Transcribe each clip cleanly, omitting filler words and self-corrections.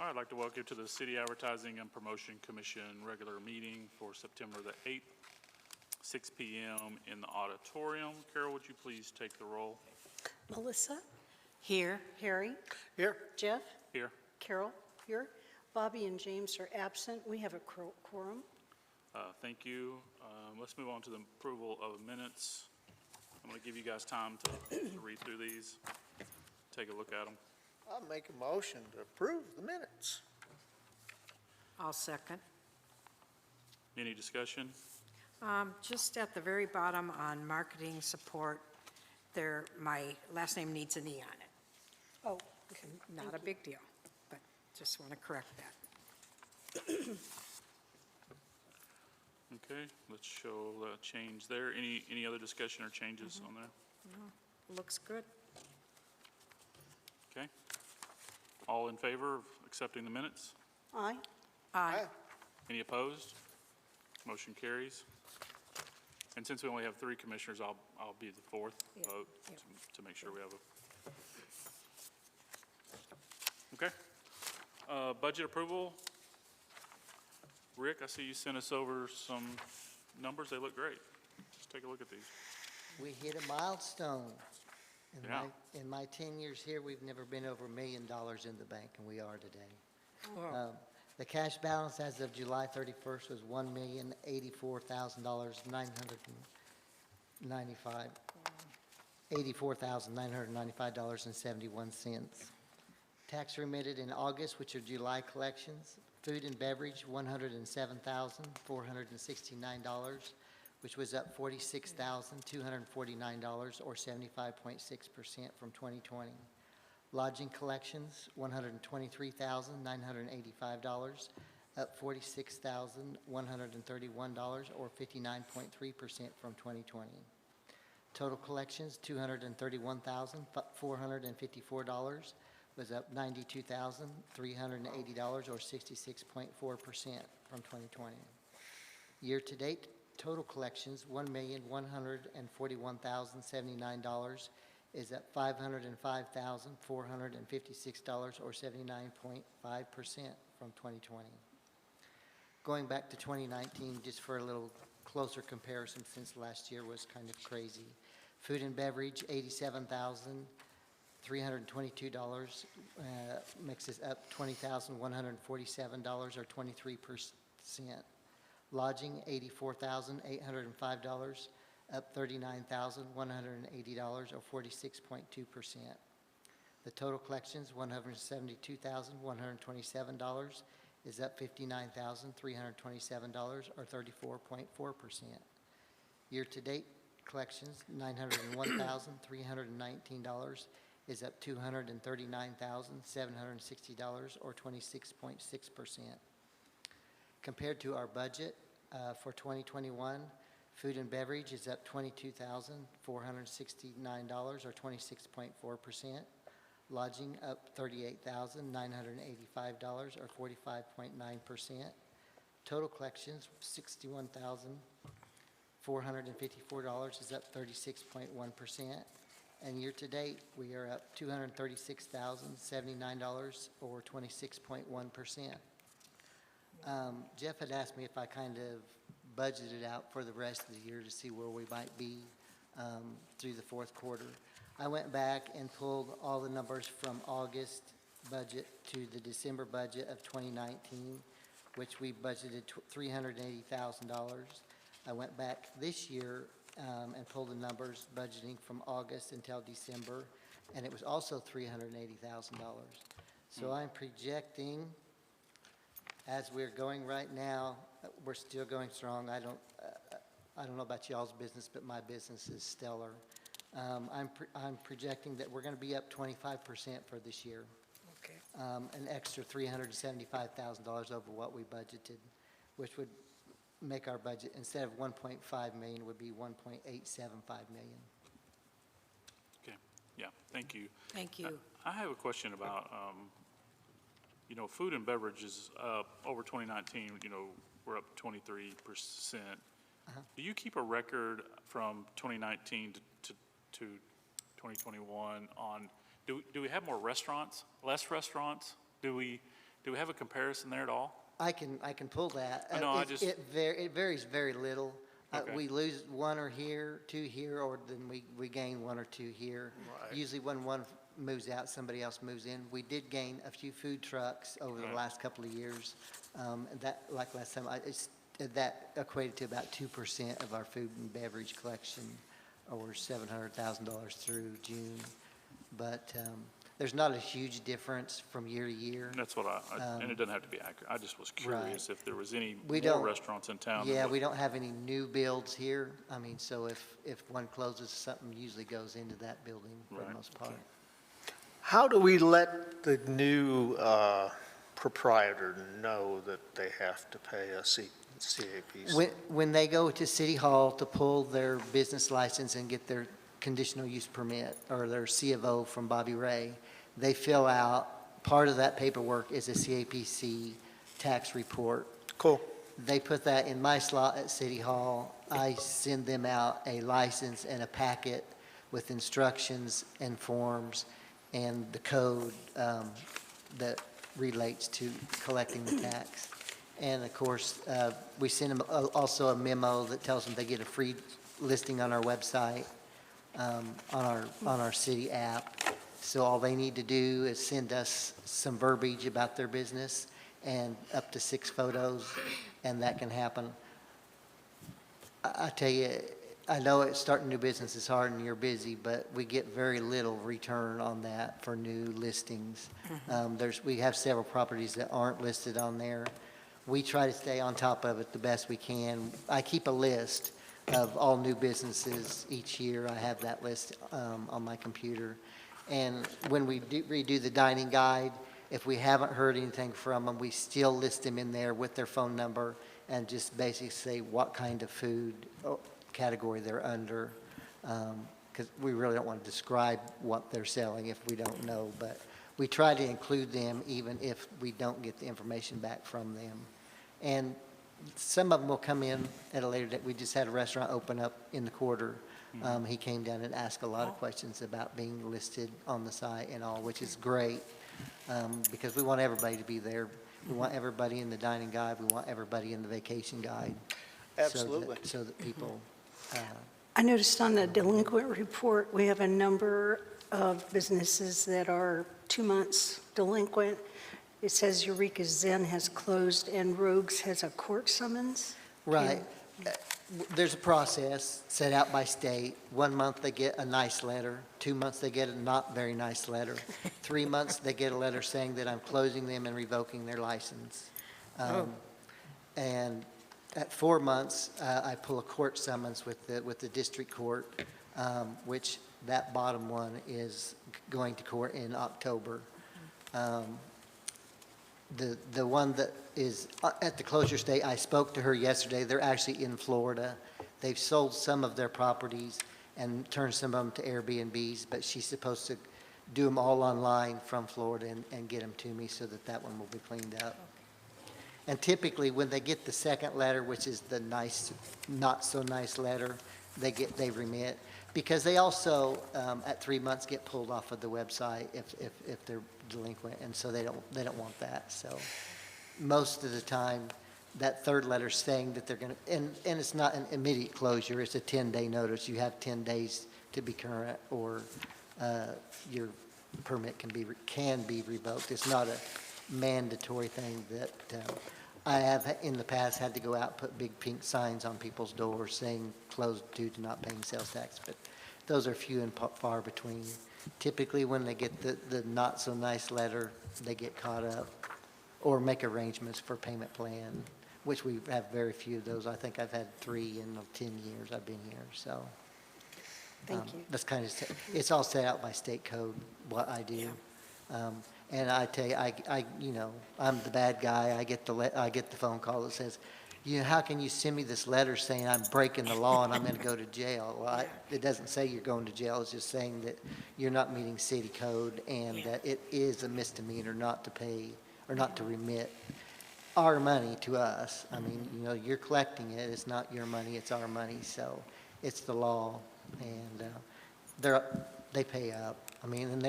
I'd like to welcome you to the City Advertising and Promotion Commission regular meeting for September the 8th, 6 p.m. in the auditorium. Carol, would you please take the roll? Melissa? Here. Harry? Here. Jeff? Here. Carol? Here. Bobby and James are absent. We have a quorum. Thank you. Let's move on to the approval of minutes. I'm going to give you guys time to read through these, take a look at them. I'll make a motion to approve the minutes. I'll second. Any discussion? Just at the very bottom on marketing support, there, my last name needs an E on it. Oh, okay. Not a big deal, but just want to correct that. Okay, let's show the change there. Any other discussion or changes on there? Looks good. Okay. All in favor of accepting the minutes? Aye. Aye. Any opposed? Motion carries. And since we only have 3 commissioners, I'll be the fourth Yeah, vote yeah. to make sure we have a. Okay. Budget approval. Rick, I see you sent us over some numbers. They look great. Just take a look at these. We hit a milestone. Yeah. In my 10 years here, we've never been over $1 million in the bank, and we are today. Oh, The cash balance as of July 31st was $84,995.71. Tax remitted in August, which are July collections, food and beverage, $107,469, which was up $46,249 or 75.6% from 2020. Lodging collections, $123,985, up $46,131 or 59.3% from 2020. Total collections, $231,454, was up $92,380 or 66.4% from 2020. Year-to-date, total collections, $1,141,079, is up $505,456 or 79.5% from 2020. Going back to 2019, just for a little closer comparison since last year was kind of crazy. Food and beverage, $87,322, makes us up $20,147 or 23%. Lodging, $84,805, up $39,180 or 46.2%. The total collections, $172,127, is up $59,327 or 34.4%. Year-to-date collections, $901,319, is up $239,760 or 26.6%. Compared to our budget for 2021, food and beverage is up $22,469 or 26.4%. Lodging up $38,985 or 45.9%. Total collections, $61,454 is up 36.1%. And year-to-date, we are up $236,079 or 26.1%. Jeff had asked me if I kind of budgeted out for the rest of the year to see where we might be through the fourth quarter. I went back and pulled all the numbers from August budget to the December budget of 2019, which we budgeted $380,000. I went back this year and pulled the numbers budgeting from August until December, and it was also $380,000. So I'm projecting, as we're going right now, we're still going strong. I don't know about y'all's business, but my business is stellar. I'm projecting that we're going to be up 25% for this year. okay. An extra $375,000 over what we budgeted, which would make our budget, instead of 1.5 million, would be 1.875 million. Okay. Yeah, thank you. Thank you. I have a question about, food and beverage is up over 2019, we're up 23%. Do you keep a record from 2019 to 2021 on, do we have more restaurants, less restaurants? Do we Do we have a comparison there at all? I can pull that. No, I It- just- it varies very little. Okay. We lose one or here, two here, or then we gain one or two here. Right. Usually when one moves out, somebody else moves in. We did gain a few food trucks over the Right. last couple of years. And that, like last time, that equated to about 2% of our food and beverage collection, or $700,000 through June. But there's not a huge difference from year to year. That's what and it doesn't have to be accurate. I just was curious if there was any We more don't- restaurants in town. than Yeah, what- we don't have any new builds here. I mean, so if one closes, something usually goes into that building for the Right. most part. How do we let the new proprietor know that they have to pay a CAPC? When they go to City Hall to pull their business license and get their conditional use permit or their C of O from Bobby Ray, they fill out, part of that paperwork is a CAPC tax report. Cool. They put that in my slot at City Hall. I send them out a license and a packet with instructions and forms and the code that relates to collecting the tax. And of course, we send them also a memo that tells them they get a free listing on our website, on our city app. So all they need to do is send us some verbiage about their business and up to 6 photos, and that can happen. I tell you, I know starting new business is hard and you're busy, but we get very little return on that for new listings. We have several properties that aren't listed on there. We try to stay on top of it the best we can. I keep a list of all new businesses each year. I have that list on my computer. And when we redo the dining guide, if we haven't heard anything from them, we still list them in there with their phone number and just basically say what kind of food category they're under, because we really don't want to describe what they're selling if we don't know, but we try to include them even if we don't get the information back from them. And some of them will come in at a later date. We just had a restaurant open up in the quarter. He came down and asked a lot of questions about being listed on the site and all, which is great, because we want everybody to be there. We want everybody in the dining guide. We want everybody in the vacation guide. Absolutely. So that people, I noticed on the delinquent report, we have a number of businesses that are 2 months delinquent. It says Eureka Zen has closed and Rogues has a court summons. right. There's a process set out by state. 1 month, they get a nice letter. 2 months, they get a not very nice letter. 3 months, they get a letter saying that I'm closing them and revoking their license. And at 4 months, I pull a court summons with the district court, which that bottom one is going to court in October. The one that is at the closure state, I spoke to her yesterday. They're actually in Florida. They've sold some of their properties and turned some of them to Airbnbs, but she's supposed to do them all online from Florida and get them to me so that one will be cleaned up. And typically, when they get the second letter, which is the nice, not so nice letter, they remit. Because they also, at 3 months, get pulled off of the website if they're delinquent, and so they don't want that. So most of the time, that third letter saying that they're going to, and it's not an immediate closure, it's a 10-day notice. You have 10 days to be current, or your permit can be revoked. It's not a mandatory thing that I have in the past had to go out and put big pink signs on people's doors saying closed due to not paying sales tax, but those are few and far between. Typically, when they get the not so nice letter, they get caught up or make arrangements for payment plan, which we have very few of those. I think I've had 3 in the 10 years I've been here, so. Thank you. That's kind of, it's all set out by state code, what I do. And I tell you, I'm the bad guy. I get the phone call that says, how can you send me this letter saying I'm breaking the law and I'm going to go to jail? Well, it doesn't say you're going to jail. It's just saying that you're not meeting city code and that it is a misdemeanor not to pay or not to remit our money to us. I mean, you're collecting it. It's not your money. It's our money. So it's the law. And they pay up. I mean, and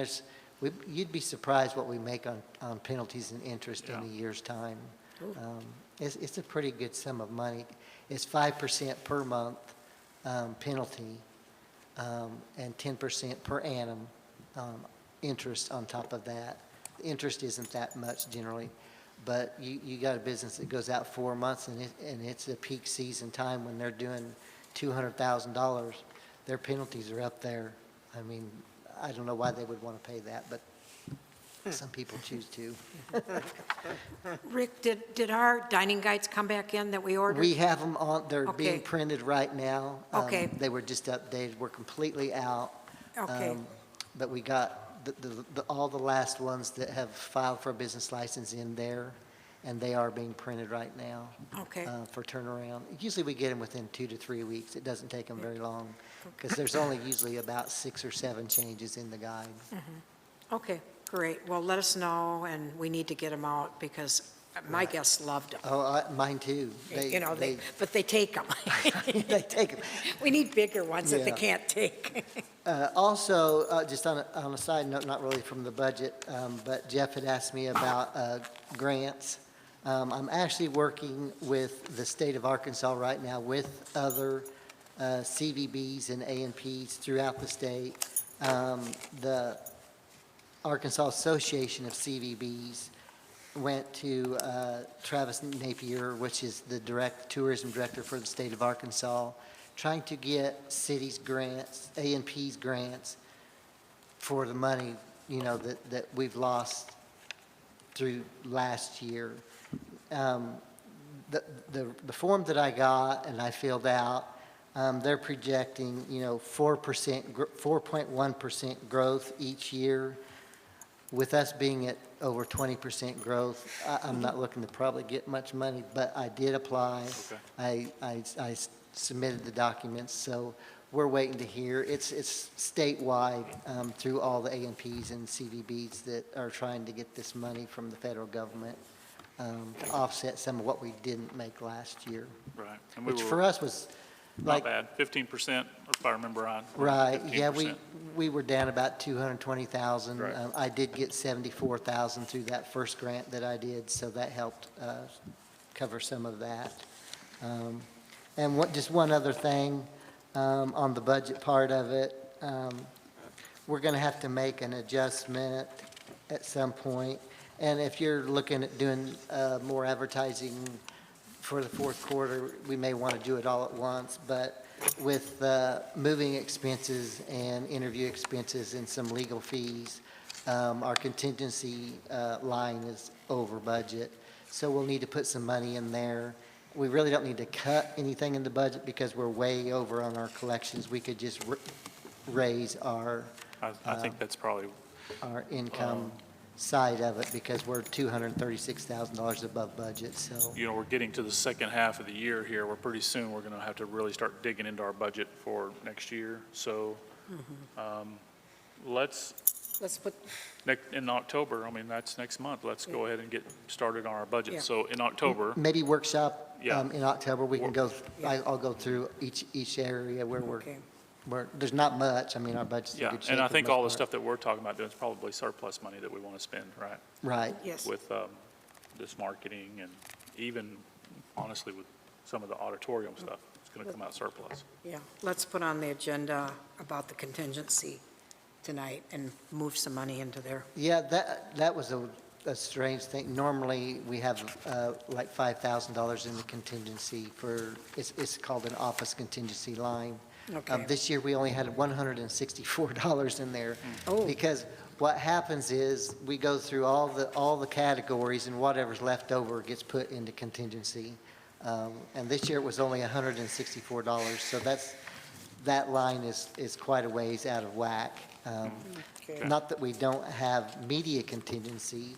You'd be surprised what we make on penalties and interest in Yeah. a year's time. It's a pretty good sum of money. It's 5% per month penalty, and 10% per annum interest on top of that. Interest isn't that much generally, but you got a business that goes out 4 months, and it's a peak season time when they're doing $200,000. Their penalties are up there. I mean, I don't know why they would want to pay that, but some people choose to. Rick, did our dining guides come back in that we ordered? We have them on, they're being Okay. printed right now. Okay. They were just updated, we're completely out. Okay. But we got all the last ones that have filed for a business license in there, and they are being printed right now. Okay. For turnaround. Usually we get them within 2 to 3 weeks. It doesn't take them very long, because there's only usually about 6 or 7 changes in the guide. Okay, great. Well, let us know, and we need to get them out because my guests loved them. Oh, mine too. But they take them. They take them. We need bigger ones that they Yeah. can't take. Also, just on a side note, not really from the budget, but Jeff had asked me about grants. I'm actually working with the state of Arkansas right now with other CVBs and A&Ps throughout the state. The Arkansas Association of CVBs went to Travis Napier, which is the tourism director for the state of Arkansas, trying to get cities grants, A&Ps grants for the money, that we've lost through last year. The form that I got and I filled out, they're projecting, 4.1% growth each year. With us being at over 20% growth, I'm not looking to probably get much money, but I did apply. Okay. I submitted the documents, so we're waiting to hear. It's statewide through all the A&Ps and CVBs that are trying to get this money from the federal government to offset some of what we didn't make last year, Right. And we which were for us was not like, bad, 15%, if I remember right. right, yeah, 15%. we were down about 220,000. Right. I did get 74,000 through that first grant that I did, so that helped cover some of that. And just one other thing on the budget part of it, we're going to have to make an adjustment at some point. And if you're looking at doing more advertising for the fourth quarter, we may want to do it all at once. But with moving expenses and interview expenses and some legal fees, our contingency line is over budget. So we'll need to put some money in there. We really don't need to cut anything in the budget because we're way over on our collections. We could just raise our I think that's probably, income side of it because we're $236,000 above budget, so. we're getting to the second half of the year here, where pretty soon we're going to have to really start digging into our budget for next year. So let's, Let's put, in October, I mean, that's next month, let's go ahead and get started on our Yeah. budget. So in October, Maybe workshop Yeah. in October, we can go, Yeah. I'll go through each area where okay. there's not much. I mean, our budget's in yeah, good shape. and I for think most all the part. stuff that we're talking about doing is probably surplus money that we want to spend, right? Right. Yes. With this marketing and even honestly with some of the auditorium stuff, it's going to come out surplus. Yeah, let's put on the agenda about the contingency tonight and move some money into there. Yeah, that was a strange thing. Normally, we have like $5,000 in the contingency it's called an office contingency line. Okay. This year, we only had $164 in there. Oh. Because what happens is, we go through all the categories, and whatever's left over gets put into contingency. And this year, it was only $164, so that line is quite a ways out of whack. Okay. Not that we don't have media contingency,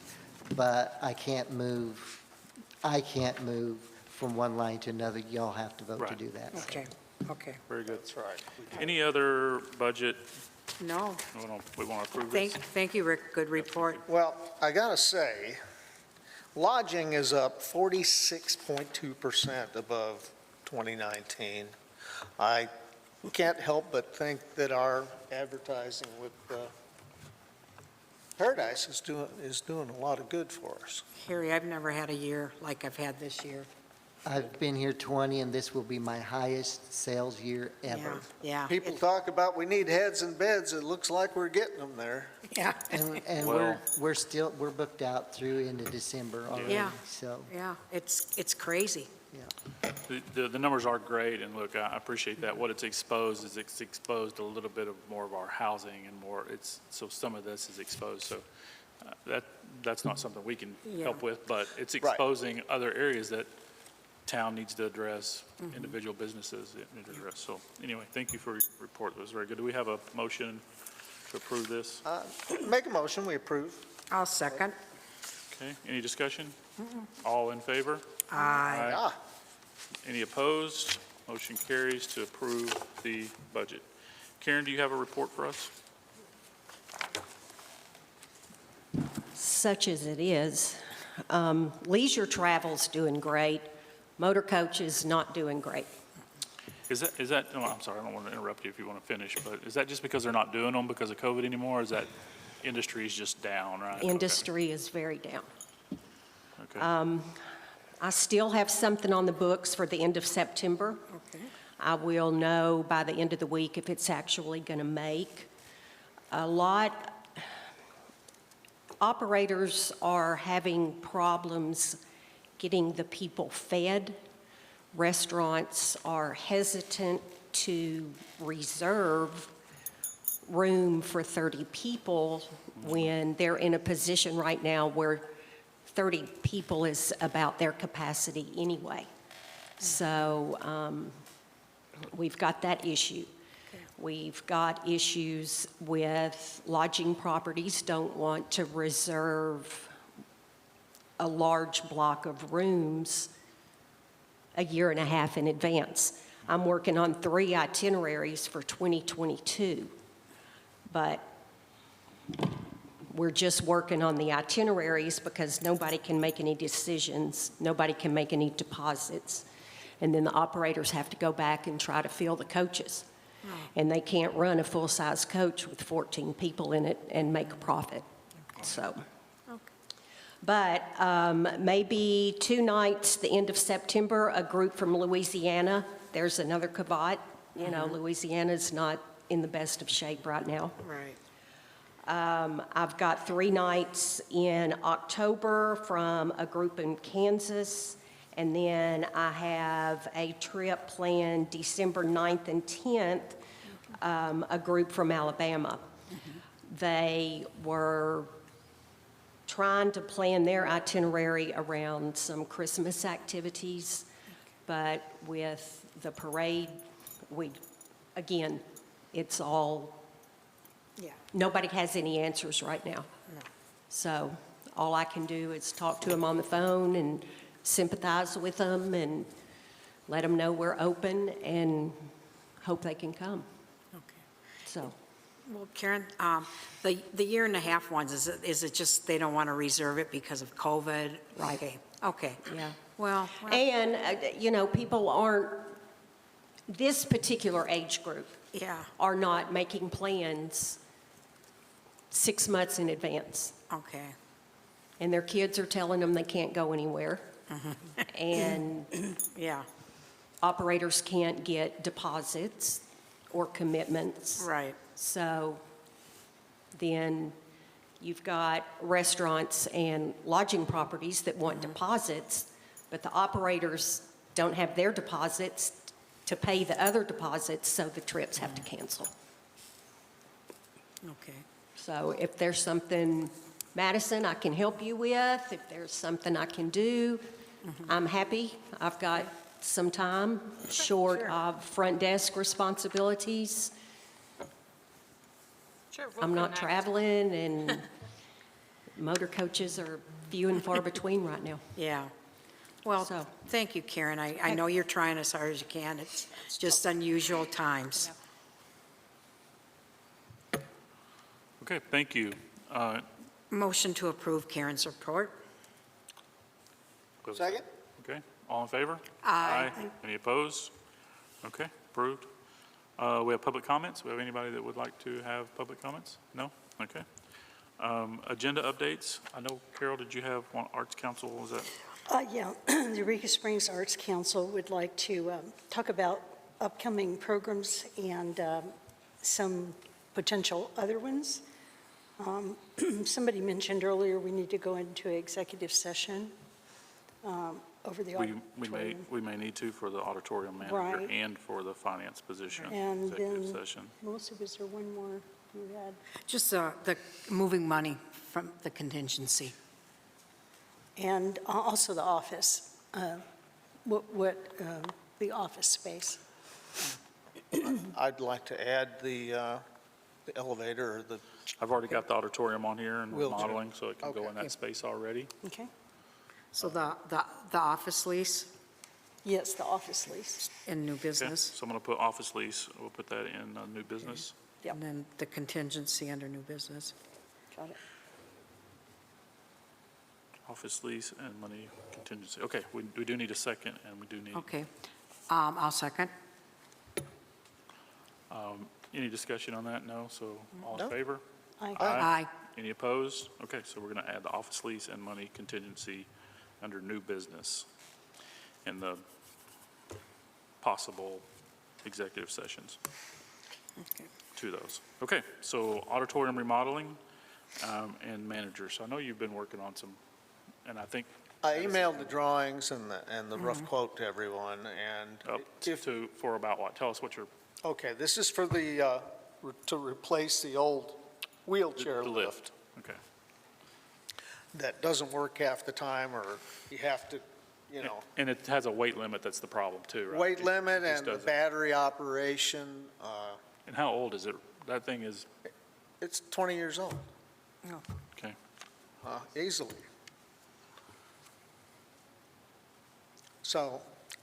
but I can't move from one line to another. Y'all have to vote to Right. do that. Okay, okay. Very good. That's right. Any other budget, No, we want to approve this? thank you, Rick, good report. Well, I gotta say, lodging is up 46.2% above 2019. I can't help but think that our advertising with Paradise is doing a lot of good for us. Harry, I've never had a year like I've had this year. I've been here 20, and this will be my highest sales year ever. Yeah. People talk about we need heads and beds. It looks like we're getting them there. Yeah, And Well- we're booked out through into December already, Yeah. so, yeah, it's crazy. yeah. The numbers are great, and look, I appreciate that. What it's exposed is it's exposed a little bit of more of our housing and more, so some of this is exposed. So that's not something we can help with, but it's exposing other areas that town needs to address, individual businesses need to address. So anyway, thank you for your report. It was very good. Do we have a motion to approve this? Make a motion, we approve. I'll second. Okay, any discussion? All in favor? Aye. Ah, Any opposed? Motion carries to approve the budget. Karen, do you have a report for us? Such as it is. Leisure travel's doing great. Motor coach is not doing great. Is that, oh, I'm sorry, I don't want to interrupt you if you want to finish, but is that just because they're not doing them because of COVID anymore? Or is that industry is just down, right? Okay. Industry is very down. Okay. I still have something on the books for the end of September. Okay. I will know by the end of the week if it's actually going to make. Operators are having problems getting the people fed. Restaurants are hesitant to reserve room for 30 people when they're in a position right now where 30 people is about their capacity anyway. So we've got that issue. We've got issues with lodging properties don't want to reserve a large block of rooms a year and a half in advance. I'm working on 3 itineraries for 2022, but we're just working on the itineraries because nobody can make any decisions, nobody can make any deposits, and then the operators have to go back and try to fill the coaches. And they can't run a full-size coach with 14 people in it and make a profit, so. But maybe 2 nights, the end of September, a group from Louisiana, there's another cavat. You know, Louisiana's not in the best of shape right now. Right. I've got 3 nights in October from a group in Kansas, and then I have a trip planned December 9th and 10th, a group from Alabama. They were trying to plan their itinerary around some Christmas activities, but with the parade, again, it's all, Yeah. nobody has any answers right now. No. So all I can do is talk to them on the phone and sympathize with them and let them know we're open and hope they can come. Okay. So, Well, Karen, the year and a half ones, is it just they don't want to reserve it because of COVID? Right. Okay. Okay. yeah. Well, And, you know, people aren't, this particular age group yeah. are not making plans 6 months in advance. Okay. And their kids are telling them they can't go anywhere. And Yeah. operators can't get deposits or commitments. Right. So then you've got restaurants and lodging properties that want deposits, but the operators don't have their deposits to pay the other deposits, so the trips have to cancel. Okay. So if there's something, Madison, I can help you with, if there's something I can do, I'm happy. I've got some time short of front desk responsibilities. Sure. I'm not traveling, and motor coaches are few and far between right now. Yeah. Well, So- thank you, Karen. I know you're trying as hard as you can. It's just unusual times. Okay, thank you. Motion to approve Karen's report. Second? Okay, all in favor? Aye. Any opposed? Okay, approved. We have public comments. We have anybody that would like to have public comments? No? Okay. Agenda updates. I know, Carol, did you have one, Arts Council, was that? Yeah, the Eureka Springs Arts Council would like to talk about upcoming programs and some potential other ones. Somebody mentioned earlier we need to go into executive session over the auditorium. We may need to for the auditorium manager Right. and for the finance position, And executive then, session. Melissa, was there one more you had? Just the moving money from the contingency. And also the office, the office space. I'd like to add the elevator or the, I've already got the auditorium on here and Wheelchair. remodeling, so it can go Okay. in that space already. Okay? So the office lease Yes, the office lease. in new Okay, business, so I'm going to put office lease, we'll put that in new business. Yep. and then the contingency under new business. Got it. Office lease and money contingency. Okay, we do need a second, and we do need, Okay. I'll second. any discussion on that? No? So all in No. favor? Aye. Aye. Any opposed? Okay, so we're going to add the office lease and money contingency under new business and the possible executive sessions Okay. to those. Okay, so auditorium remodeling and managers. So I know you've been working on some, and I think I emailed the drawings and the rough quote to everyone, and up if, to, for about what? Tell us what your, okay, this is for the, to replace the old wheelchair the lift okay. that doesn't work half the time, or you have to, you know, And it has a weight limit, that's the problem too, right? weight limit It just and the doesn't- battery operation, And how old is it? That thing is, it's 20 years old, okay. easily. So,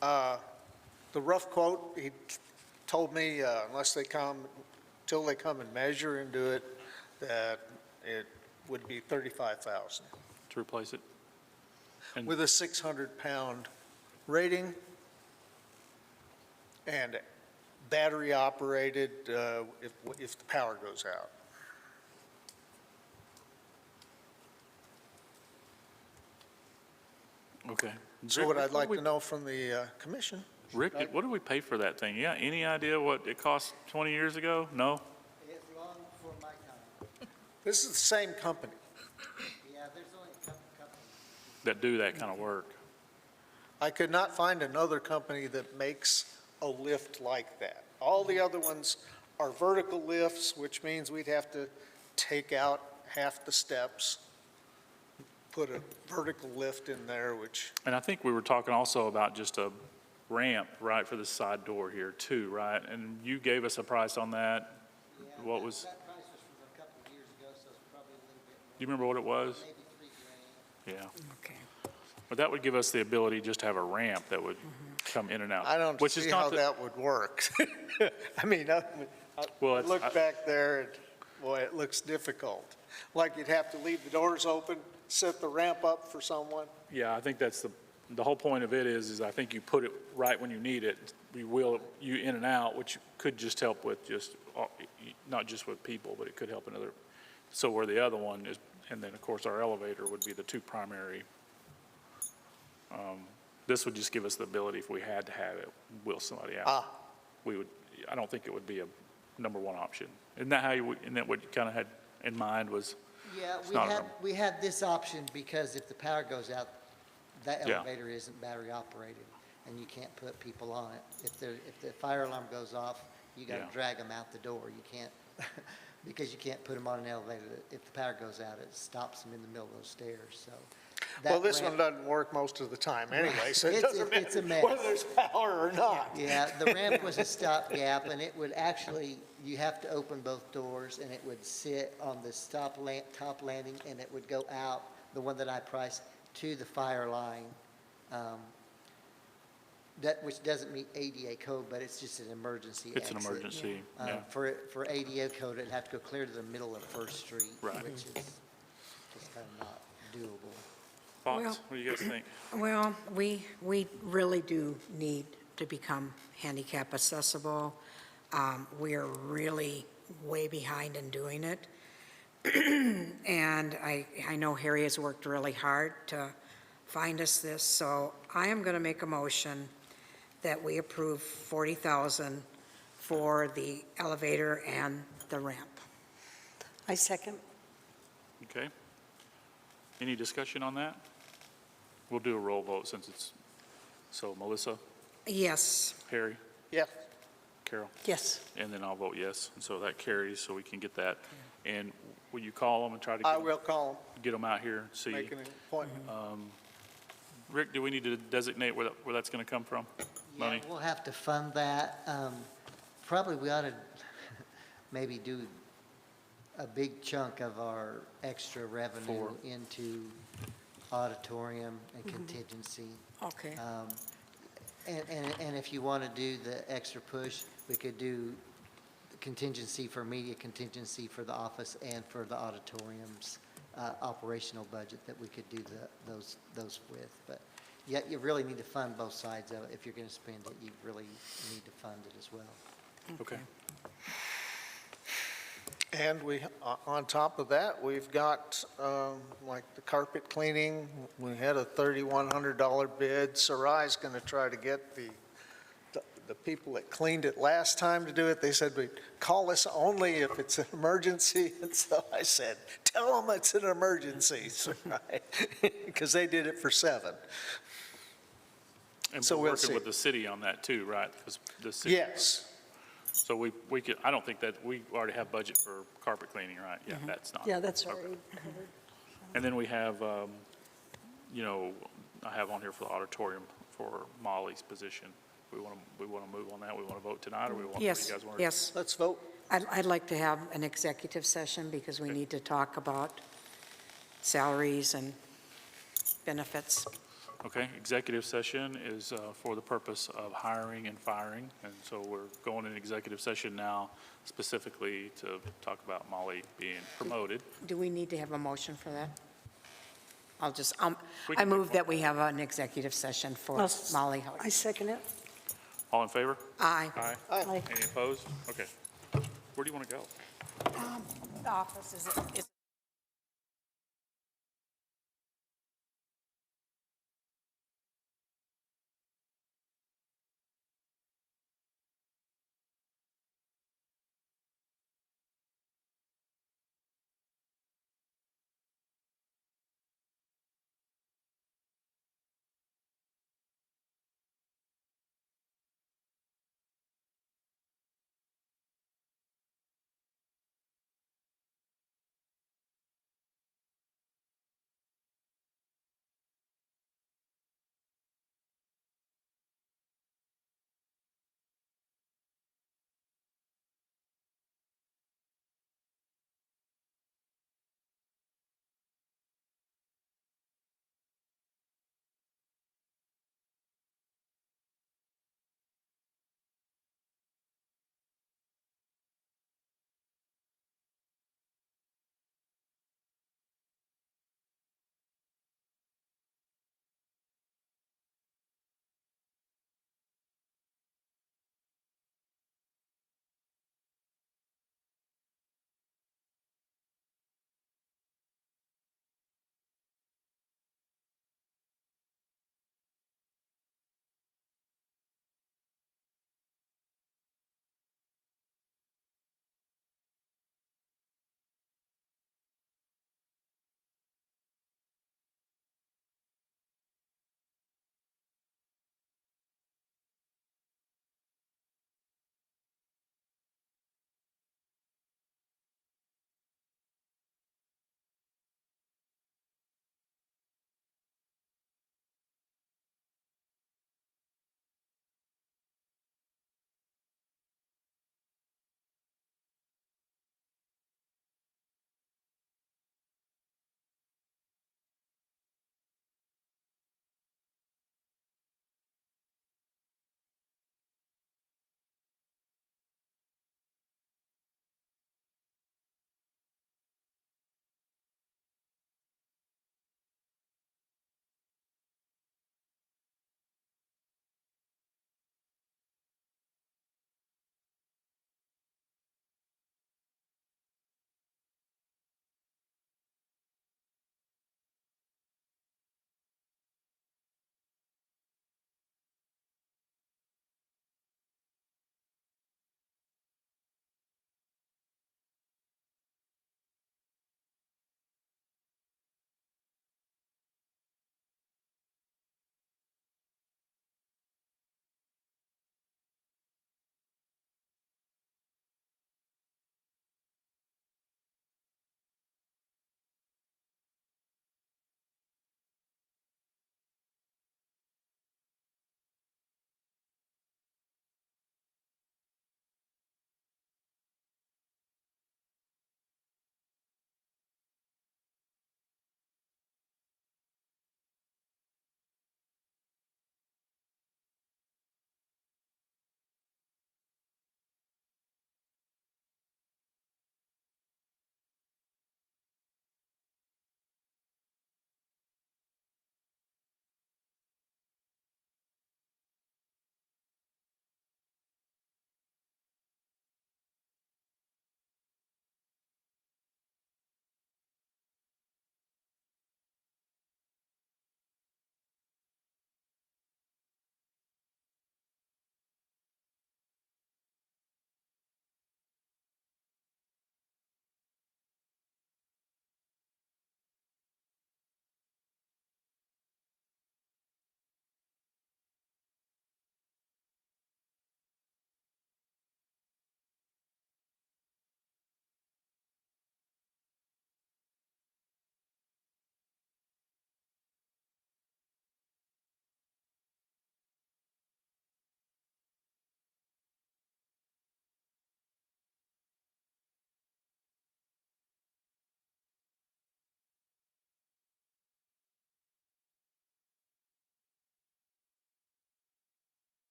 the rough quote, he told me, unless they come, till they come and measure and do it, that it would be $35,000 To replace it? And with a 600-pound rating and battery operated, if the power goes out. Okay. So what I'd like to know from the commission, Rick, what did we pay for that thing? Yeah, any idea what it cost 20 years ago? No? It's long before my time. this is the same company. Yeah, there's only a couple companies. That do that kind of work? I could not find another company that makes a lift like that. All the other ones are vertical lifts, which means we'd have to take out half the steps, put a vertical lift in there, which, And I think we were talking also about just a ramp, right, for the side door here too, right? And you gave us a price on that. Yeah, What that- was- That price was from a couple of years ago, so it's probably a little bit Do you remember what it was? more, maybe $3,000. Yeah. Okay. But that would give us the ability just to have a ramp that would come in and out. I don't which is see not how the- that would work. I mean, I Well, it's- look back there, and boy, it looks difficult. Like you'd have to leave the doors open, set the ramp up for someone. Yeah, I think that's the whole point of it is I think you put it right when you need it. We wheel you in and out, which could just help with just, not just with people, but it could help another. So where the other one is, and then of course our elevator would be the two primary. This would just give us the ability, if we had to have it, wheel somebody out. We would, I don't think it would be a number one option. Isn't that how you, isn't that what you kind of had in mind was? Yeah, It's not a problem. we had this option because if the power goes out, that Yeah. elevator isn't battery operated, and you can't put people on it. If the fire alarm goes off, you gotta Yeah. drag them out the door. You can't, because you can't put them on an elevator. If the power goes out, it stops them in the middle of those stairs, so. that Well, this ramp- one doesn't work most of the time anyway, so it It's- doesn't it's a matter mess. whether there's power or not. Yeah, the ramp was a stopgap, and it would actually, you have to open both doors, and it would sit on the top landing, and it would go out, the one that I priced, to the fire line. Which doesn't meet ADA code, but it's just an emergency It's an exit. emergency, yeah. For ADA code, it'd have to go clear to the middle of First Street, Right. which is just kind of not doable. Thoughts? Well- What do you guys think? Well, we really do need to become handicap accessible. We are really way behind in doing it. And I know Harry has worked really hard to find us this, so I am going to make a motion that we approve 40,000 for the elevator and the ramp. I second. Okay. Any discussion on that? We'll do a roll vote since it's, so Melissa, Yes, Harry, Yeah, Carol, Yes. and then I'll vote yes. And so that carries, so we can get that. And will you call them and try to I will call get them out here, see? them, make an appointment. Rick, do we need to designate where that's going to come from? Yeah, Money? we'll have to fund that. Probably we ought to maybe do a big chunk of our extra revenue into auditorium and contingency. okay. And if you want to do the extra push, we could do contingency for media, contingency for the office, and for the auditorium's operational budget that we could do those with. But yet you really need to fund both sides of it. If you're going to spend it, you really need to fund it as well. Okay. And we, on top of that, we've got, like the carpet cleaning, we had a $3,100 bid. Sarai's going to try to get the people that cleaned it last time to do it. They said, call us only if it's an emergency. And so I said, tell them it's an emergency, Sarai, because they did it for $7. And So we're we'll working see. with the city on that too, right? 'Cause the city- Yes. So we could, I don't think that, we already have budget for carpet cleaning, right? Yeah, that's not. Yeah, that's Okay. already covered. And then we have, you know, I have on here for the auditorium for Molly's position. We want to move on that. We want to vote tonight, or we want, what do you Yes, guys want to? yes. Let's vote. I'd like to have an executive session because we need to talk about salaries and benefits. Okay, executive session is for the purpose of hiring and firing. And so we're going in executive session now specifically to talk about Molly being promoted. Do we need to have a motion for that? We I can move make that we have an executive session for Molly Howard. I second it. All in favor? Aye. Aye. Aye. Any opposed? Okay. Where do you want to go? The office is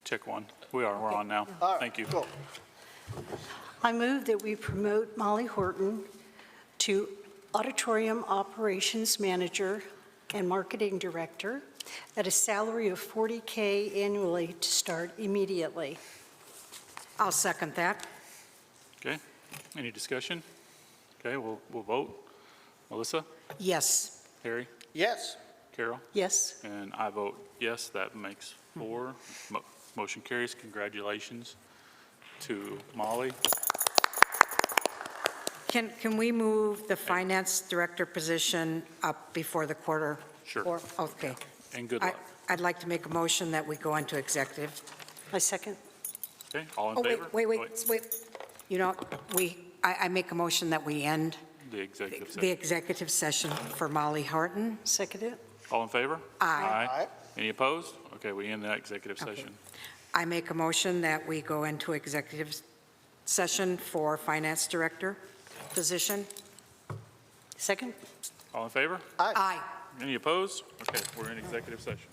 Check one. We're on now. All right, Thank you. cool. I move that we promote Molly Horton to Auditorium Operations Manager and Marketing Director at a salary of $40K annually to start immediately. I'll second that. Okay, any discussion? Okay, we'll vote. Melissa, Yes. Harry, Yes, Carol, Yes? and I vote yes. That makes 4. Motion carries. Congratulations to Molly. Can we move the finance director position up before the quarter? Sure. Or- Okay. And good I- luck. I'd like to make a motion that we go into executive. I second. Okay, all in Oh, favor? wait. You know, I make a motion that we end The executive the session. executive session for Molly Horton. Second it? All in favor? Aye. Aye. Any opposed? Okay, we end that executive session. I make a motion that we go into executive session for finance director position. Second? All in favor? Aye. Any opposed? Okay, we're in executive session.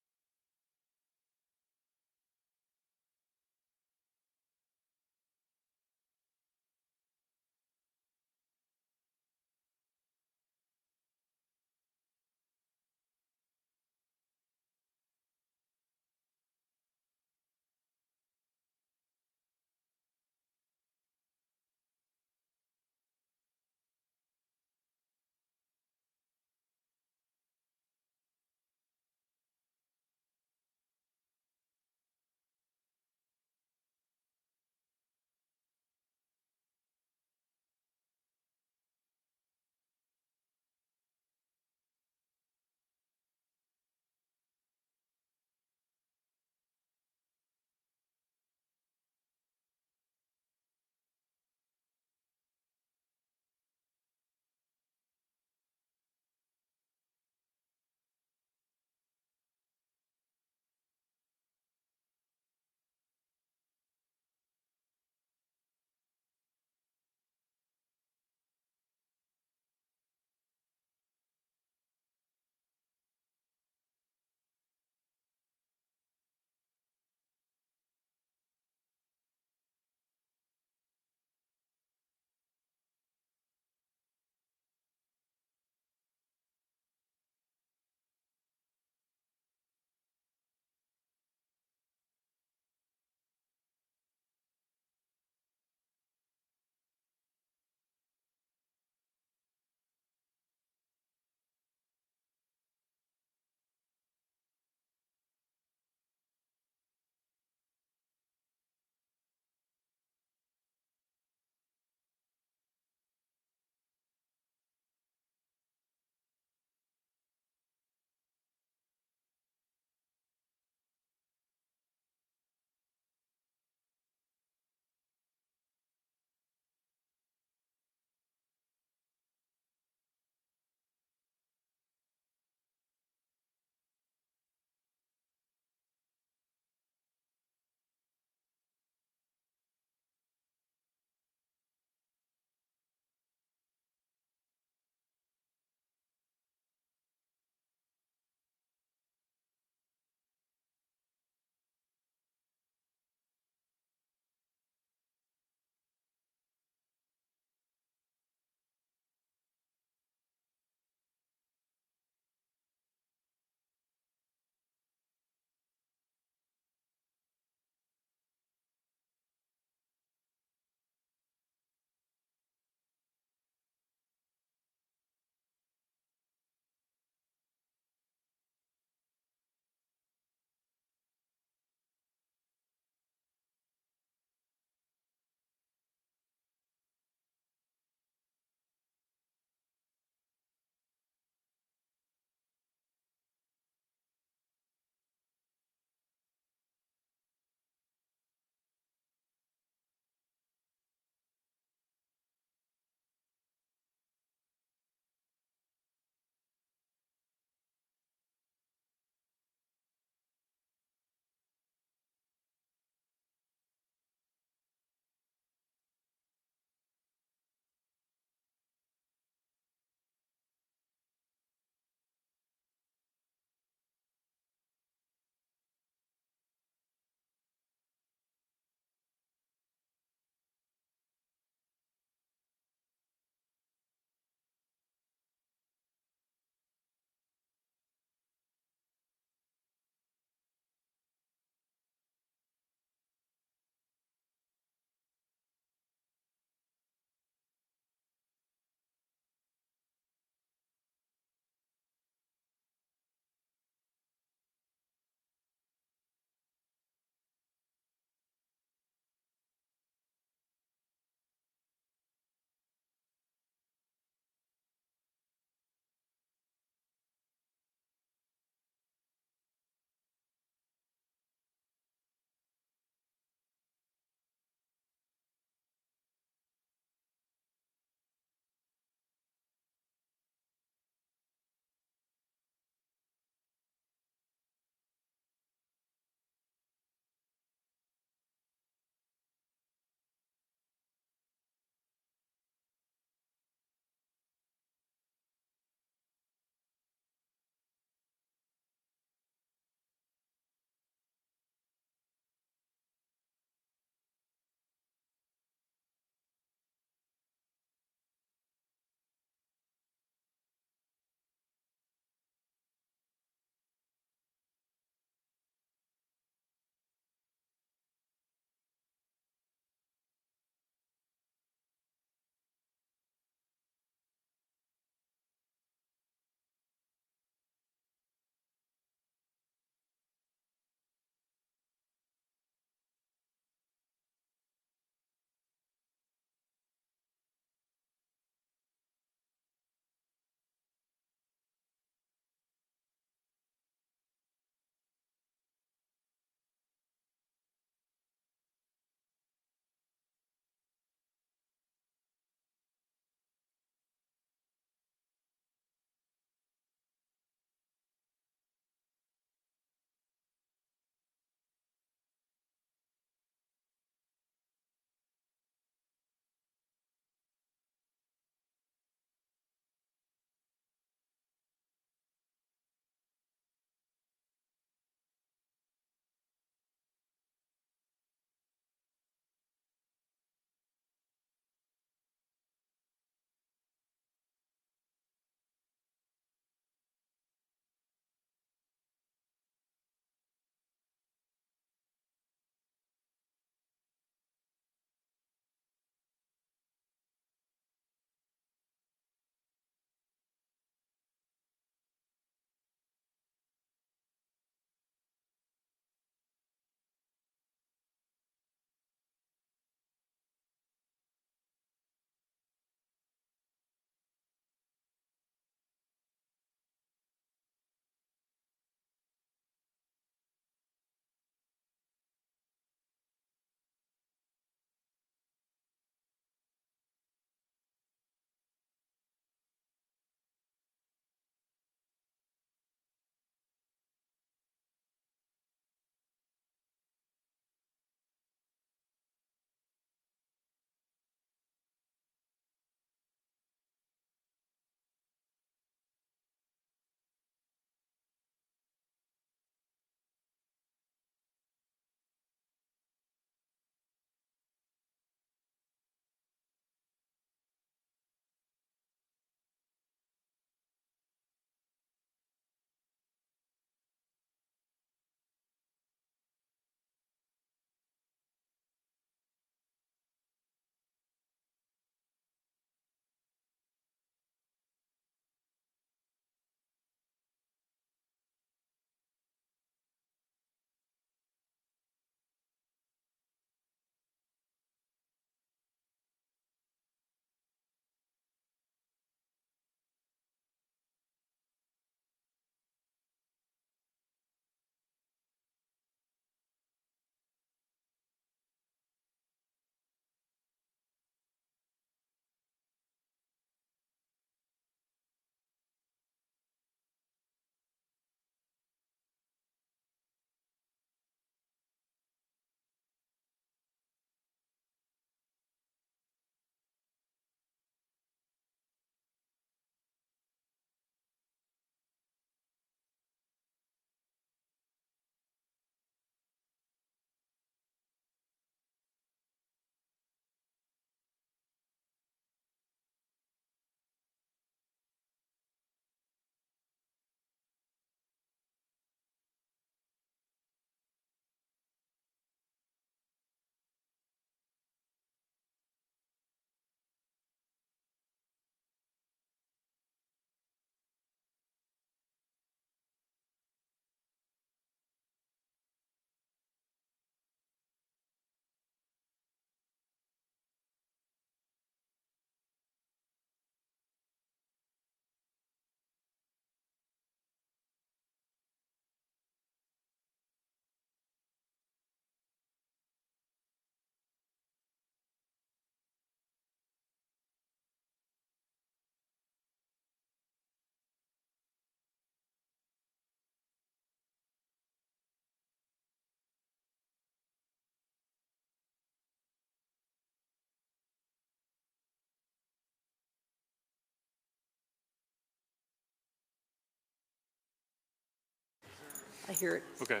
I hear it. Okay.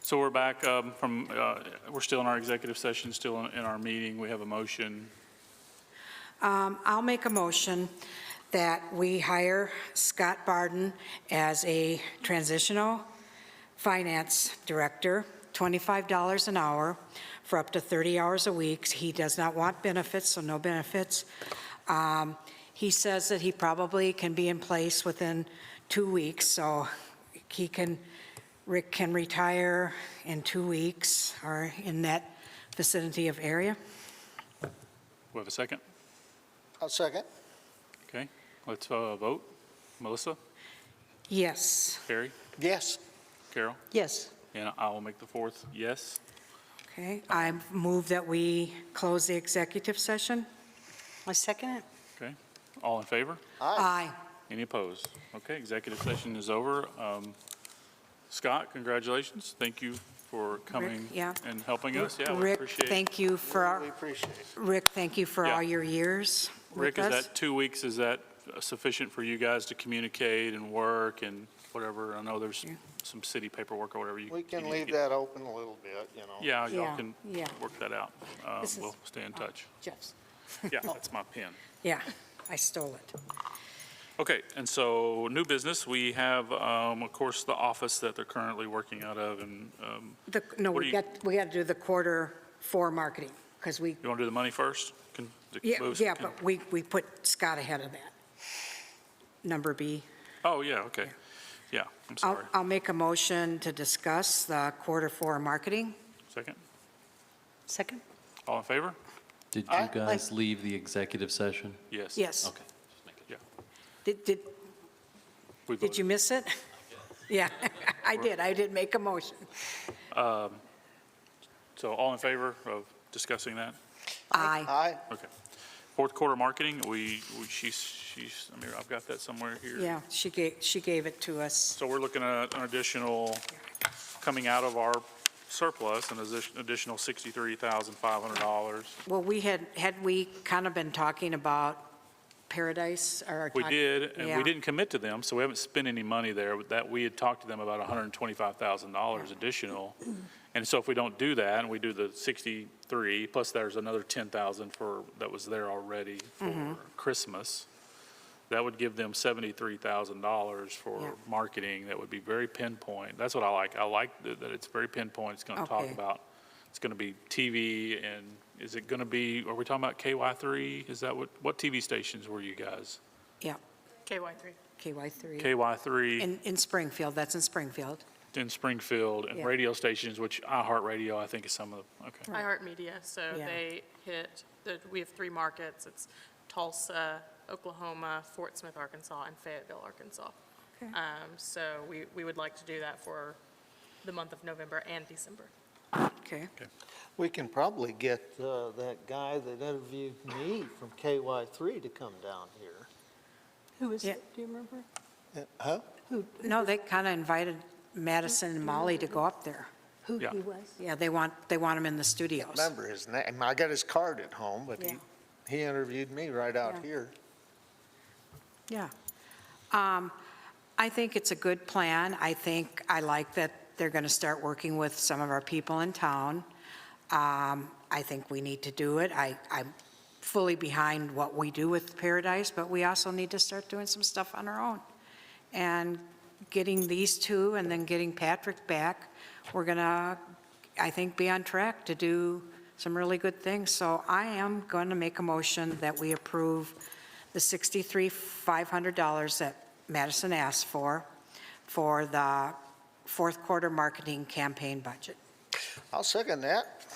So we're back we're still in our executive session, still in our meeting. We have a motion. I'll make a motion that we hire Scott Barden as a transitional finance director, $25 an hour for up to 30 hours a week. He does not want benefits, so no benefits. He says that he probably can be in place within 2 weeks, so Rick can retire in 2 weeks or in that vicinity of area. We have a second? I'll second. Okay, let's vote. Melissa? Yes. Harry? Yes. Carol? Yes. And I will make the fourth yes. Okay, I move that we close the executive session. I second it. Okay, all in favor? Aye. Any opposed? Okay, executive session is over. Scott, congratulations. Thank you for coming yeah. and helping us. Yeah, we Rick, appreciate it. thank you for, We appreciate it. Rick, thank you for Yeah. all your years Rick, with is us. that 2 weeks, is that sufficient for you guys to communicate and work and whatever? I know there's some city paperwork or whatever you. We can you need to leave get. that open a little bit, you know. Yeah, y'all Yeah, can yeah. work that out. This is- We'll stay in touch. Jeff's. Yeah, that's my pen. Yeah, I stole it. Okay, and so new business, we have, of course, the office that they're currently working out of, and No, What do we you- got to do the Q4 marketing, because we, you want to do the money first? yeah, but we put Scott ahead of that. Number B. Oh, yeah, okay. Yeah, I'm sorry. I'll make a motion to discuss the Q4 marketing. Second? Second? All in favor? Did you guys leave the executive session? Yes. Yes. Okay. just making sure. We Did you voted. miss it? Yeah, I did make a motion. So all in favor of discussing that? Aye. Aye. Okay. Q4 marketing, I mean, I've got that somewhere here. Yeah, she gave it to us. So we're looking at an additional, coming out of our surplus, an additional $63,500. Well, had we kind of been talking about Paradise or? We did, and Yeah. we didn't commit to them, so we haven't spent any money there. That, we had talked to them about $125,000 additional. And so if we don't do that, and we do the 63, plus there's another 10,000 that was there already for Christmas, that would give them $73,000 for Yeah. marketing. That would be very pinpoint. That's what I like. I like that it's very pinpoint. It's going to talk Okay. about, it's going to be TV, and is it going to be, are we talking about KY3? Is that what TV stations were you guys? Yeah, KY3. KY3. KY3 In Springfield, that's in Springfield. in Springfield, and Yeah. radio stations, which iHeartRadio, I think, is some of the, okay. iHeartMedia, so Yeah. they hit, we have 3 markets. It's Tulsa, Oklahoma, Fort Smith, Arkansas, and Fayetteville, Arkansas. Okay. So we would like to do that for the month of November and December. Okay. We can probably get that guy that interviewed me from KY3 to come down here. Who is Yeah. it? Do you remember? Huh? No, they kind of invited Madison and Molly to go up there. Who Yeah. he was? Yeah, they want him in the studios. Remember his name. I got his card at home, but Yeah. he interviewed me right out Yeah. here. Yeah. I think it's a good plan. I like that they're going to start working with some of our people in town. I think we need to do it. I'm fully behind what we do with Paradise, but we also need to start doing some stuff on our own. And getting these two and then getting Patrick back, we're going to, I think, be on track to do some really good things. So I am going to make a motion that we approve the $63,500 that Madison asked for the Q4 marketing campaign budget. I'll second that.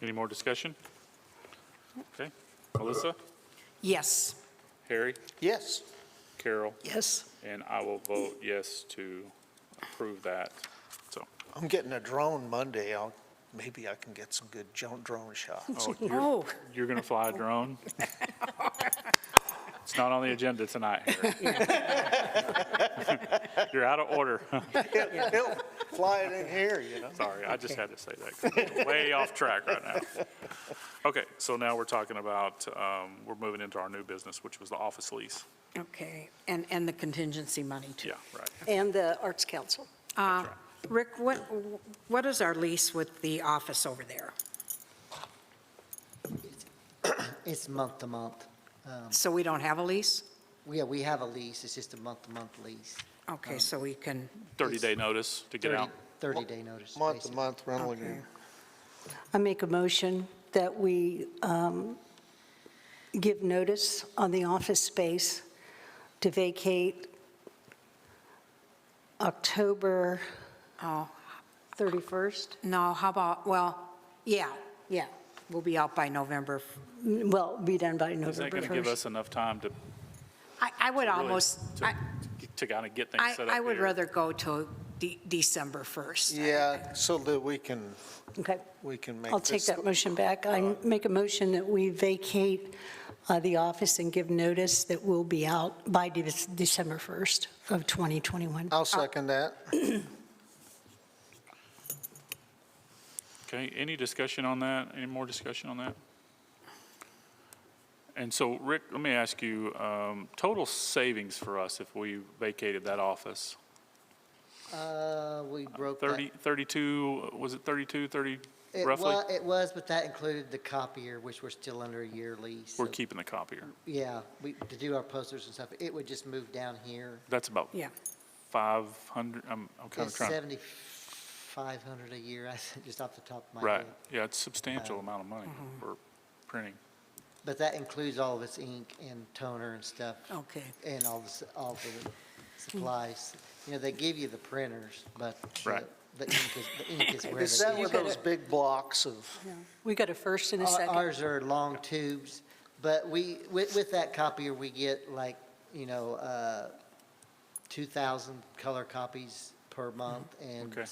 Any more discussion? Okay. Melissa? Yes. Harry? Yes. Carol? Yes. And I will vote yes to approve that. So, I'm getting a drone Monday. Maybe I can get some good drone shots. Oh, you're going to fly a drone? It's not on the agenda tonight, Harry. You're out of order. He'll fly it in here, you know. Sorry, I just had to say that, 'cause we're way off track right now. Okay, so now we're talking about, we're moving into our new business, which was the office lease. okay. And the contingency money, too. Yeah, right. And the Arts Council. Rick, what is our lease with the office over there? It's month to month. So we don't have a lease? We have a lease, it's just a month-to-month lease. Okay, so we can, 30-day notice to get out. 30-day notice. Month to basically. month rental Okay. agreement. I make a motion that we give notice on the office space to vacate October oh, 31st. no, how about, well, yeah, we'll be out by November. Well, be done by Is that November going to give 1st. us enough time to I would really- almost, to kind of get things set up I would here? rather go to December 1st. Yeah, so that we can Okay, make I'll take this. that motion back. I make a motion that we vacate the office and give notice that we'll be out by December 1st of 2021. I'll second that. Okay, any discussion on that? Any more discussion on that? And so, Rick, let me ask you, total savings for us if we vacated that office? We broke that. 32, was it 32, 30 It roughly? It was, but that included the copier, which we're still under a year lease. We're so- keeping the copier. Yeah, to do our posters and stuff, it would just move down here. That's about Yeah. 500, I'm kind It's of trying. 7,500 a year, just off the top of my Right, head. yeah, it's a substantial amount of money for printing. But that includes all of its ink and toner and stuff, Okay. and all the supplies. You know, they give you the printers, but Right. the ink is where Is that they with those big blocks of, We got a first and a second. Ours are long tubes, but with that copier, we get like, 2,000 color copies per month and Okay.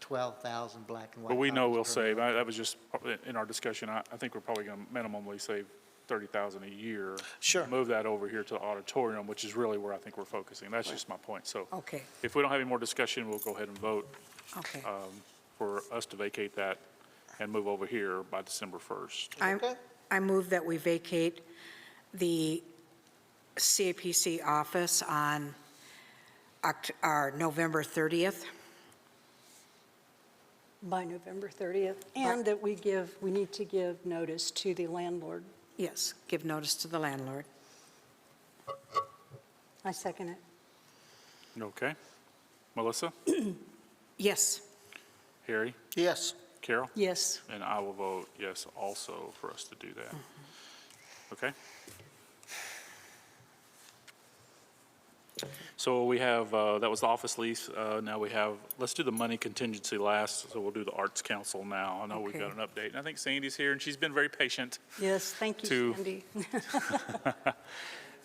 12,000 black and white. But we know copies we'll per save, month. that was just in our discussion, I think we're probably going to minimally save 30,000 a year. Sure. Move that over here to the auditorium, which is really where I think we're focusing. That's just my point. So Okay, if we don't have any more discussion, we'll go ahead and vote okay. for us to vacate that and move over here by December 1st. okay? I move that we vacate the CAPC office on our November 30th. By November 30th, and that we need to give notice to the landlord. Yes, give notice to the landlord. I second it. Okay? Melissa? Yes, Harry? Yes. Carol? Yes. And I will vote yes also for us to do that. Okay? So we have, that was the office lease. Now we have, let's do the money contingency last, so we'll do the Arts Council now. I know we've got Okay. an update, and I think Sandy's here, and she's been very patient. Yes, thank you, To- Sandy.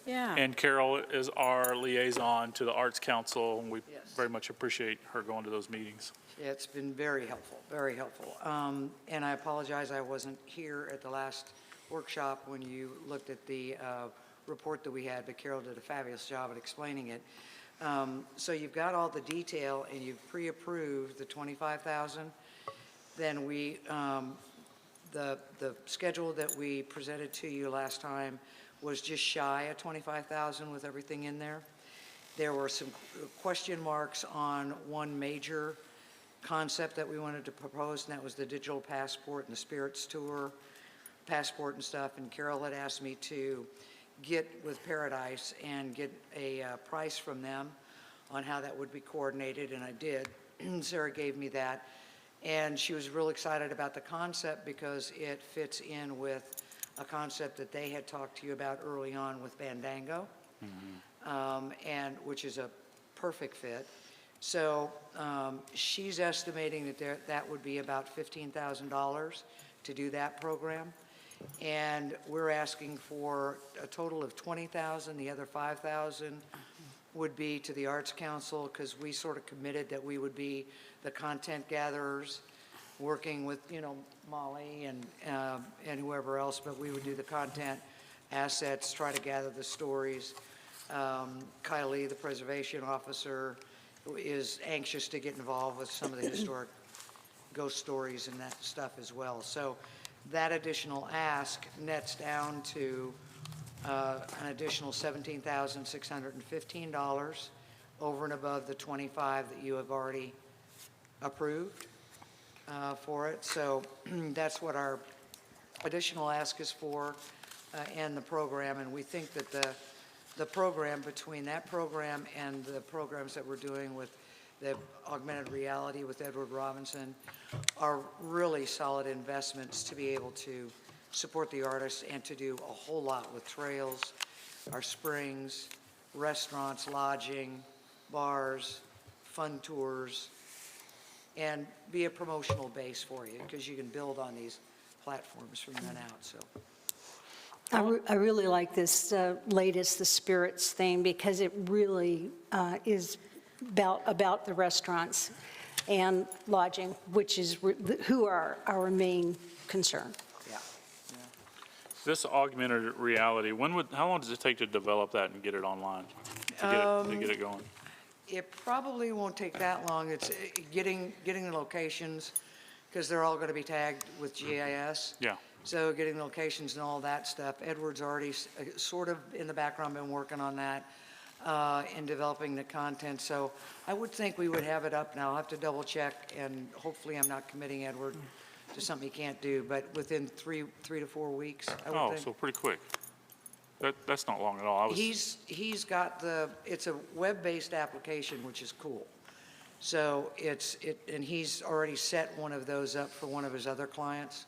yeah. And Carol is our liaison to the Arts Council, and we Yes. very much appreciate her going to those meetings. Yeah, it's been very helpful, very helpful. And I apologize, I wasn't here at the last workshop when you looked at the report that we had, but Carol did a fabulous job at explaining it. So you've got all the detail, and you've pre-approved the 25,000. Then the schedule that we presented to you last time was just shy of 25,000 with everything in there. There were some question marks on one major concept that we wanted to propose, and that was the digital passport and the Spirits Tour passport and stuff. And Carol had asked me to get with Paradise and get a price from them on how that would be coordinated, and I did. Sarah gave me that, and she was real excited about the concept because it fits in with a concept that they had talked to you about early on with Fandango, and which is a perfect fit. So she's estimating that that would be about $15,000 to do that program. And we're asking for a total of 20,000. The other 5,000 would be to the Arts Council, because we sort of committed that we would be the content gatherers, working with, Molly and whoever else, but we would do the content assets, try to gather the stories. Kylie, the preservation officer, is anxious to get involved with some of the historic ghost stories and that stuff as well. So that additional ask nets down to an additional $17,615, over and above the 25 that you have already approved for it. So that's what our additional ask is for, and the program. And we think that the program, between that program and the programs that we're doing with the augmented reality with Edward Robinson, are really solid investments to be able to support the artists and to do a whole lot with trails, our springs, restaurants, lodging, bars, fun tours, and be a promotional base for you, because you can build on these platforms from then out, so. I really like this latest, the spirits thing, because it really is about the restaurants and lodging, which is who are our main concern. Yeah. This augmented reality, how long does it take to develop that and get it online? To get it going? It probably won't take that long. It's getting the locations, because they're all going to be tagged with GIS. Yeah. So getting the locations and all that stuff. Edward's already sort of in the background been working on that and developing the content. So I would think we would have it up now. I'll have to double check, and hopefully I'm not committing Edward to something he can't do, but within three to 4 weeks, I would Oh, think. so pretty quick. That's not long at all. He's got it's a web-based application, which is cool. So and he's already set one of those up for one of his other clients.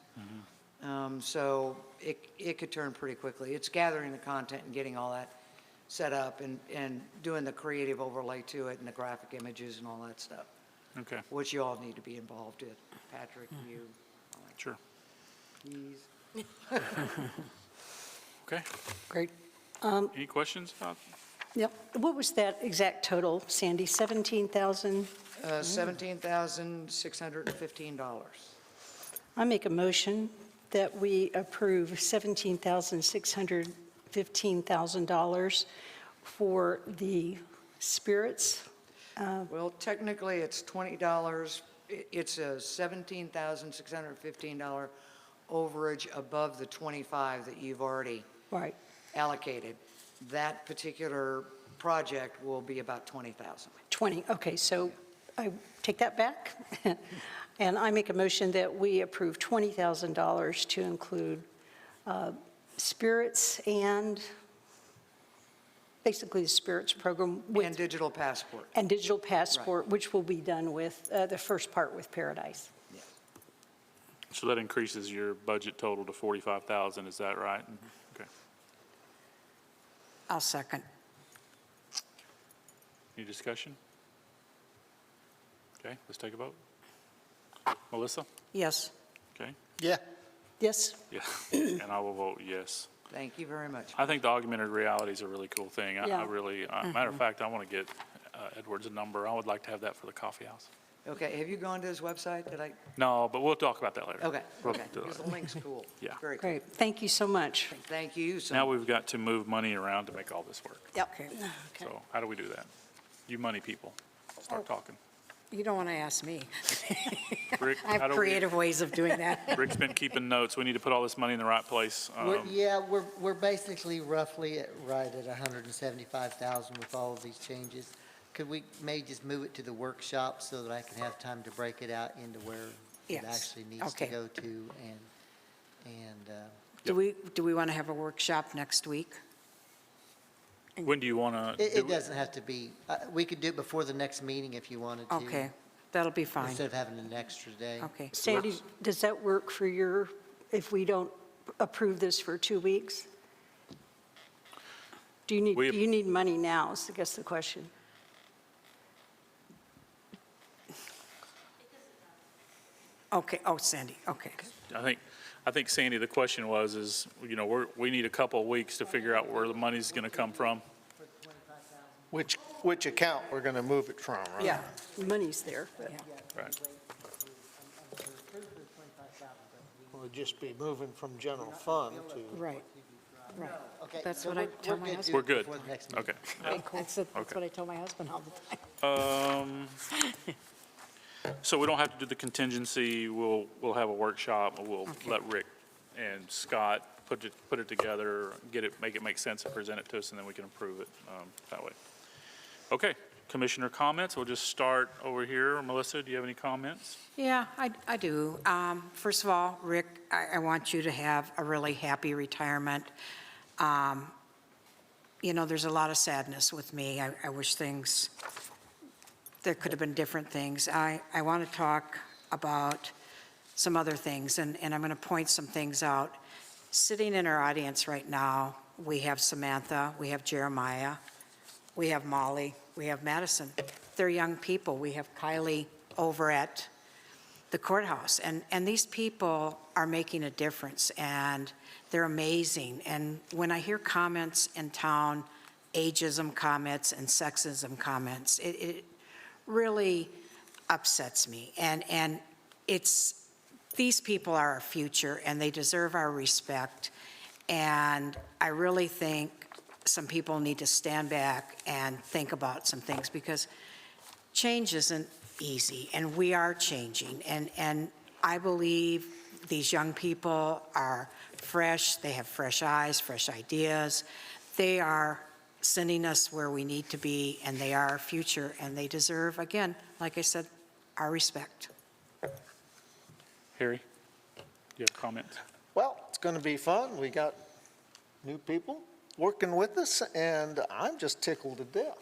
So it could turn pretty quickly. It's gathering the content and getting all that set up and doing the creative overlay to it and the graphic images and all that stuff, Okay, which you all need to be involved in. Patrick, you. sure. Please. Okay. Great. Any questions about? Yep. What was that exact total, Sandy? 17,000? $17,615. I make a motion that we approve $17,615,000 for the spirits. Well, technically, it's $20. It's a $17,615 overage above the 25 that you've already Right. allocated. That particular project will be about 20,000. 20, okay, so I take that back. And I make a motion that we approve $20,000 to include spirits and basically the spirits program And digital passport. and digital passport, which will be done with the first part with Paradise. So that increases your budget total to 45,000, is that right? Okay. I'll second. Any discussion? Okay, let's take a vote. Melissa? Yes. Okay, Yeah. Yes? yeah, and I will vote yes. Thank you very much. I think the augmented reality is a really cool thing. I Yeah. really, matter of fact, I want to get Edward's number. I would like to have that for the coffee house. Okay, have you gone to his website? Did I? No, but we'll talk about that later. Okay, We'll okay. do Because that. the link's cool. Yeah. Very cool. Great, thank you so much. Thank you so Now much. we've got to move money around to make all this work. Yep. Okay. So how do we do that? You money people, start talking. You don't want to ask me. Rick, I have creative ways of doing that. Rick's been keeping notes. We need to put all this money in the right place. We're basically roughly right at 175,000 with all of these changes. Could we may just move it to the workshop so that I can have time to break it out into where it Yes. actually needs to Okay. go to and Do we want to have a workshop next week? When do you want to? it doesn't have to be, we could do it before the next meeting if you wanted to. Okay, that'll be fine. Instead of having an extra day. Okay. Sandy, does that work for if we don't approve this for 2 weeks? Do you need money now, is I guess the question. Okay, oh, Sandy, okay. I think Sandy, the question is, we need a couple of weeks to figure out where the money's going to come from. Which account we're going to move it from, right? Yeah, The money's there, but. Right. We'll just be moving from general fund to. right, right. Okay, That's so what I we're tell my good to husband. do We're it good. before the next meeting. Okay. That's Okay. what I tell my husband all the time. So we don't have to do the contingency. We'll have a workshop. We'll let Rick and Scott put it together, make it make sense and present it to us, and then we can approve it that way. Okay. commissioner comments. We'll just start over here. Melissa, do you have any comments? Yeah, I do. First of all, Rick, I want you to have a really happy retirement. You know, there's a lot of sadness with me. I wish there could have been different things. I want to talk about some other things, and I'm going to point some things out. Sitting in our audience right now, we have Samantha, we have Jeremiah, we have Molly, we have Madison. They're young people. We have Kylie over at the courthouse. And these people are making a difference, and they're amazing. And when I hear comments in town, ageism comments and sexism comments, it really upsets me. And these people are our future, and they deserve our respect. And I really think some people need to stand back and think about some things, because change isn't easy, and we are changing. And I believe these young people are fresh, they have fresh eyes, fresh ideas. They are sending us where we need to be, and they are our future, and they deserve, again, like I said, our respect. Harry, do you have comments? Well, it's going to be fun. We got new people working with us, and I'm just tickled to death.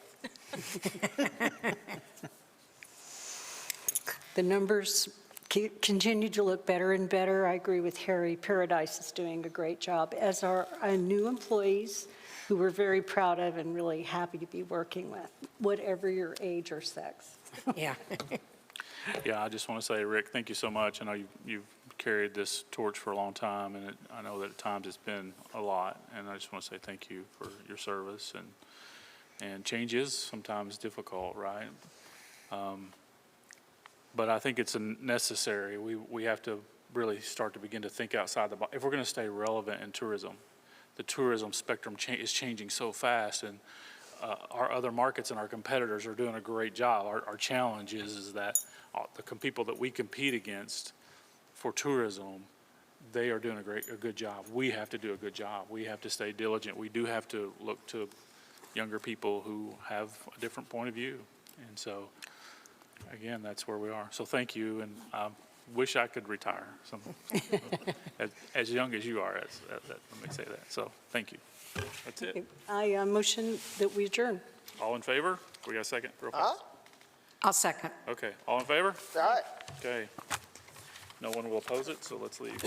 The numbers continue to look better and better. I agree with Harry. Paradise is doing a great job, as are our new employees, who we're very proud of and really happy to be working with, whatever your age or sex. Yeah. Yeah, I just want to say, Rick, thank you so much. I know you've carried this torch for a long time, and I know that at times it's been a lot, and I just want to say thank you for your service. And change is sometimes difficult, right? But I think it's necessary. We have to really start to begin to think outside the box. If we're going to stay relevant in tourism, the tourism spectrum is changing so fast, and our other markets and our competitors are doing a great job. Our challenge is that the people that we compete against for tourism, they are doing a good job. We have to do a good job. We have to stay diligent. We do have to look to younger people who have a different point of view. And so, again, that's where we are. So thank you, and I wish I could retire as young as you are. Let me say that. So thank you. That's it. I motion that we adjourn. All in favor? We got a second? Real fast. I'll second. Okay, all in favor? All right. Okay. No one will oppose it, so let's leave.